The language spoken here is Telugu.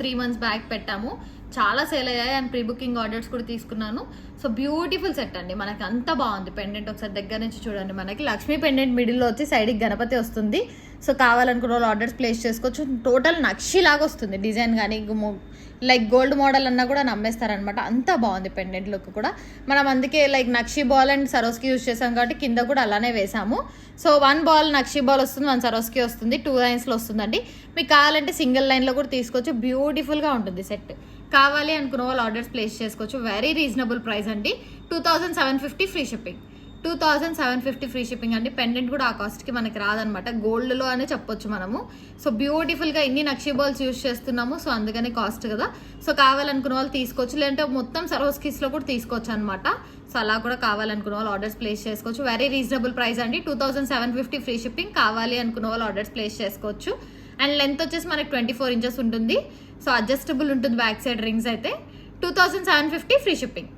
3 months బ్యాక్ పెట్టాము. చాలా సేల్ అయ్యాయి అండ్ ప్రీ బుకింగ్ ఆర్డర్స్ కూడా తీసుకున్నాను. సో బ్యూటిఫుల్ సెట్ అండి, మనకి అంత బాగుంది. పెండెంట్ ఒకసారి దగ్గర నుంచి చూడండి. మనకి లక్ష్మీ పెండెంట్ మిడిల్లో వచ్చి సైడ్కి గణపతి వస్తుంది. సో కావాలనుకున్న వాళ్ళు ఆర్డర్స్ ప్లేస్ చేసుకోవచ్చు. టోటల్ నక్షి లాగా వస్తుంది డిజైన్, కానీ లైక్ గోల్డ్ మోడల్ అన్నా కూడా నమ్మేస్తారనమాట. అంత బాగుంది పెండెంట్ లుక్ కూడా. మనం అందుకే like nakshi ball and సరోస్కి use చేసాం కాబట్టి కింద కూడా అలానే వేసాము. సో 1 బాల్ నక్షి బాల్ వస్తుంది, 1 సరోస్కి వస్తుంది, 2 లైన్స్లో వస్తుందండి. మీకు కావాలంటే సింగిల్ లైన్లో కూడా తీసుకోవచ్చు. బ్యూటిఫుల్గా ఉంటుంది సెట్. కావాలి అనుకున్న వాళ్ళు ఆర్డర్స్ ప్లేస్ చేసుకోవచ్చు. వెరీ రీజనబుల్ ప్రైస్ అండి. 2750 ఫ్రీ షిప్పింగ్. 2750 ఫ్రీ షిప్పింగ్ అండి. పెండెంట్ కూడా ఆ కాస్ట్కి మనకి రాదనమాట, గోల్డ్లో అనే చెప్పొచ్చు మనము. సో బ్యూటిఫుల్గా ఇన్ని నక్షి బాల్స్ యూజ్ చేస్తున్నాము, సో అందుకనే కాస్ట్ కదా. సో కావాలనుకున్న వాళ్ళు తీసుకోవచ్చు, లేదంటే మొత్తం సరోస్కిస్లో కూడా తీసుకోవచ్చు అనమాట. సో అలా కూడా కావాలనుకున్న వాళ్ళు ఆర్డర్స్ ప్లేస్ చేసుకోవచ్చు. వెరీ రీజనబుల్ ప్రైస్ అండి. 2750 ఫ్రీ షిప్పింగ్. కావాలి అనుకున్న వాళ్ళు ఆర్డర్స్ ప్లేస్ చేసుకోవచ్చు. అండ్ లెంత్ వచ్చేసి మనకి 24 ఇంచెస్ ఉంటుంది. సో అడ్జస్టబుల్ ఉంటుంది బ్యాక్ సైడ్ రింగ్స్ అయితే. 2750 ఫ్రీ షిప్పింగ్.